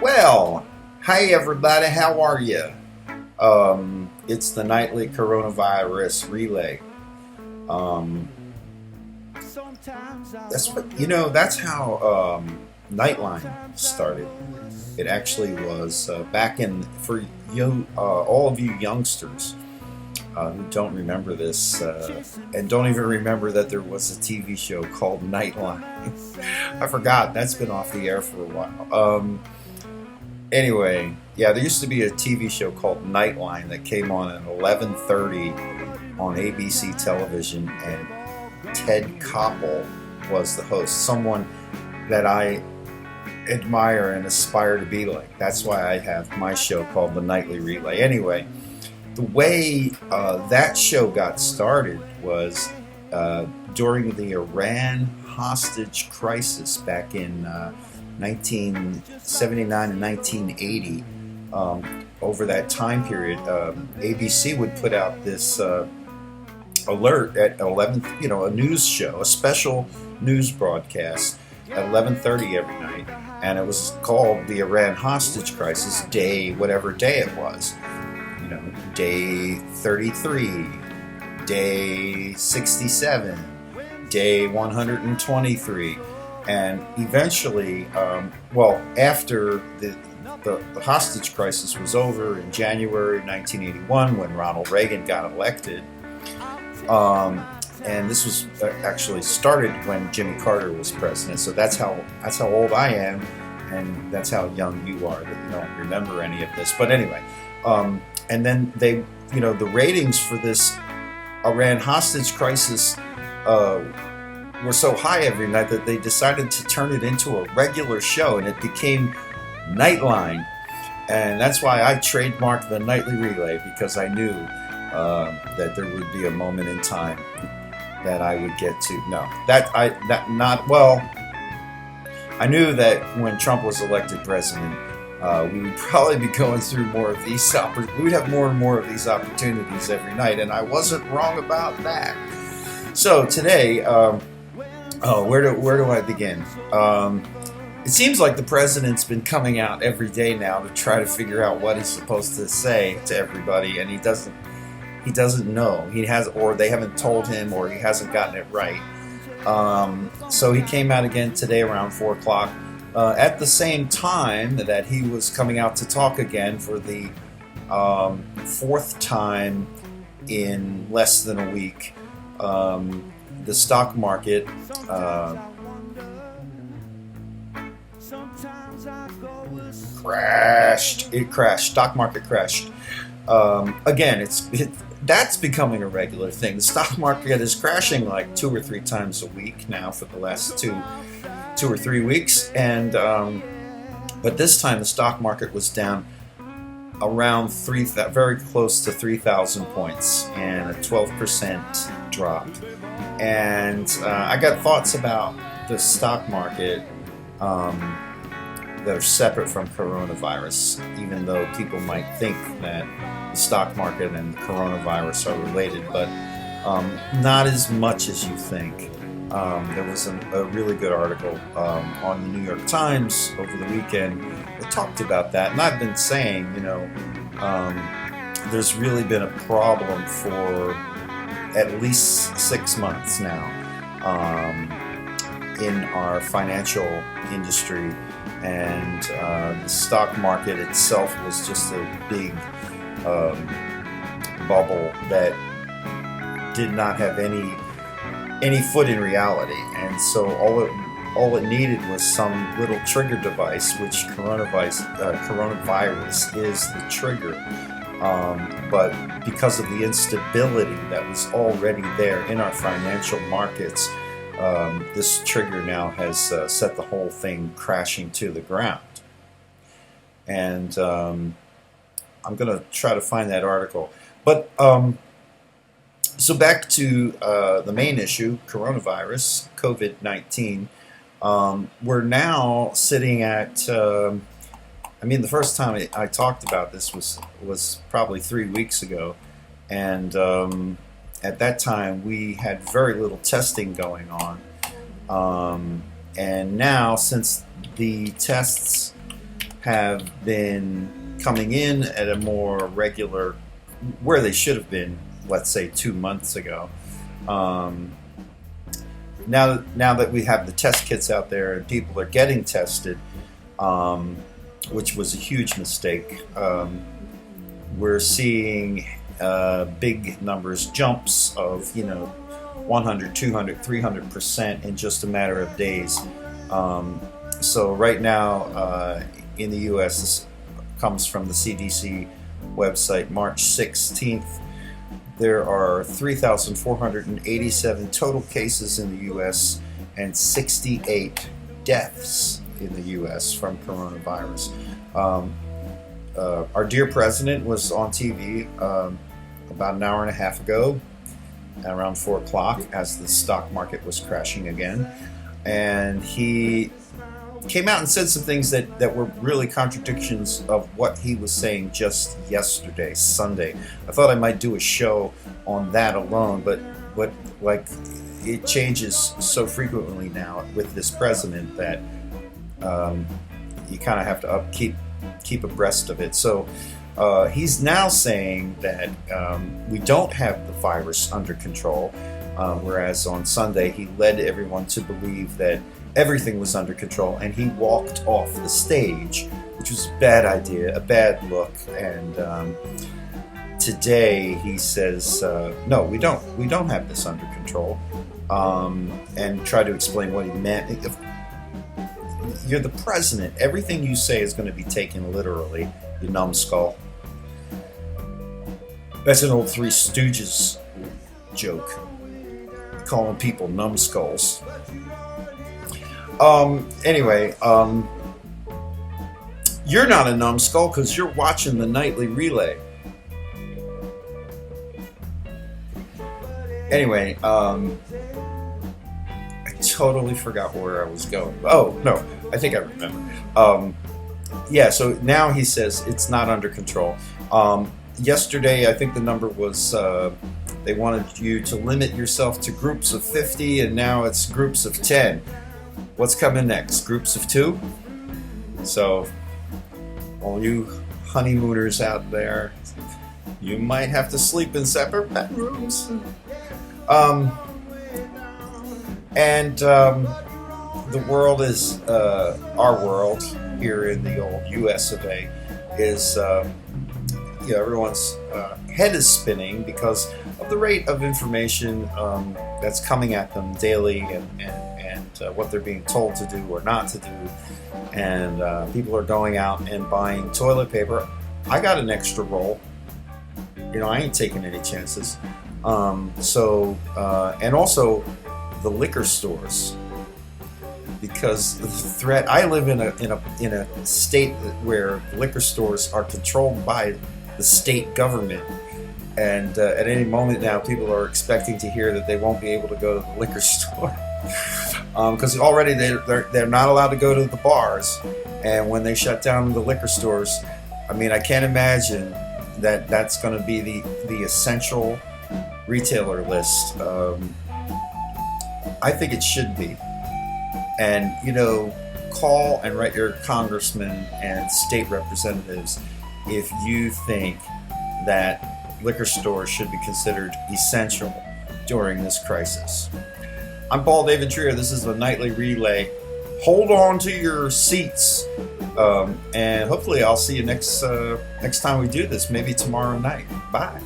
Well, hey everybody, how are you? It's the nightly coronavirus relay. Um, that's how Nightline started. It actually was back in for all of you youngsters who don't remember this and don't even remember that there was a TV show called Nightline. I forgot that's been off the air for a while. Anyway, yeah, there used to be a TV show called Nightline that came on at 11:30 on ABC television, and Ted Koppel was the host. Someone that I admire and aspire to be like. That's why I have my show called The Nightly Relay. Anyway, the way that show got started was during the Iran hostage crisis back in 1979 and 1980. Over that time period, ABC would put out this alert at 11, a news show, a special news broadcast at 11:30 every night, and it was called the Iran hostage crisis day, whatever day it was. Day 33, day 67, day 123. And eventually, after the hostage crisis was over in January 1981, when Ronald Reagan got elected, and this was actually started when Jimmy Carter was president. So that's how old I am, and that's how young you are, that you don't remember any of this. But anyway, and then they, the ratings for this Iran hostage crisis were so high every night that they decided to turn it into a regular show, and it became Nightline. And that's why I trademarked the Nightly Relay, because I knew that there would be a moment in time that I would get to. I knew that when Trump was elected president, we would probably be going through more of these. We would have more and more of these opportunities every night, and I wasn't wrong about that. So today, where do I begin? It seems like the president's been coming out every day now to try to figure out what he's supposed to say to everybody, and he doesn't know. Or they haven't told him, or he hasn't gotten it right. So he came out again today around 4 o'clock, at the same time that he was coming out to talk again for the fourth time in less than a week. The stock market crashed. It crashed. Stock market crashed. Again, that's becoming a regular thing. The stock market is crashing like 2 or 3 times a week now for the last two or 3 weeks, and but this time the stock market was down around very close to 3,000 points, and a 12% drop. And I got thoughts about the stock market that are separate from coronavirus, even though people might think that the stock market and the coronavirus are related, but not as much as you think. There was a really good article on the New York Times over the weekend that talked about that, and I've been saying, there's really been a problem for at least 6 months now in our financial industry, and the stock market itself was just a big bubble that did not have any foot in reality, and so all it needed was some little trigger device, which coronavirus is the trigger. But because of the instability that was already there in our financial markets, this trigger now has set the whole thing crashing to the ground. And I'm going to try to find that article. But so back to the main issue, coronavirus, COVID-19. We're now sitting at, the first time I talked about this was probably 3 weeks ago. And at that time, we had very little testing going on. And now, since the tests have been coming in at a more regular, where they should have been, let's say 2 months ago. Now that we have the test kits out there and people are getting tested, which was a huge mistake, we're seeing big numbers, jumps of 100, 200, 300% in just a matter of days. So right now in the U.S., this comes from the CDC website, March 16th, there are 3,487 total cases in the U.S. and 68 deaths in the U.S. from coronavirus. Our dear president was on TV about an hour and a half ago, around 4 o'clock, as the stock market was crashing again. And he came out and said some things that were really contradictions of what he was saying just yesterday, Sunday. I thought I might do a show on that alone, but like it changes so frequently now with this president that you kind of have to keep abreast of it. So he's now saying that we don't have the virus under control, whereas on Sunday he led everyone to believe that everything was under control, and he walked off the stage, which was a bad idea, a bad look. And today he says, no, we don't have this under control, and try to explain what he meant. You're the president. Everything you say is going to be taken literally, you numbskull. That's an old Three Stooges joke, calling people numbskulls. Anyway, you're not a numbskull because you're watching the nightly relay. Anyway, I totally forgot where I was going. Oh, no, I think I remember. Yeah, so now he says it's not under control. Yesterday, I think the number was, they wanted you to limit yourself to groups of 50, and now it's groups of 10. What's coming next? Groups of 2? So, all you honeymooners out there, you might have to sleep in separate bedrooms. The world is, our world here in the old US of A is, everyone's head is spinning because of the rate of information that's coming at them daily, and what they're being told to do or not to do. And people are going out and buying toilet paper. I got an extra roll. I ain't taking any chances. And also the liquor stores, because the threat. I live in a state where liquor stores are controlled by the state government, and at any moment now, people are expecting to hear that they won't be able to go to the liquor store because already they're not allowed to go to the bars, and when they shut down the liquor stores, I mean, I can't imagine that that's going to be the essential retailer list. I think it should be. And, call and write your congressmen and state representatives if you think that liquor stores should be considered essential during this crisis. I'm Paul David Trier. This is the Nightly Relay. Hold on to your seats, and hopefully I'll see you next time we do this, maybe tomorrow night. Bye.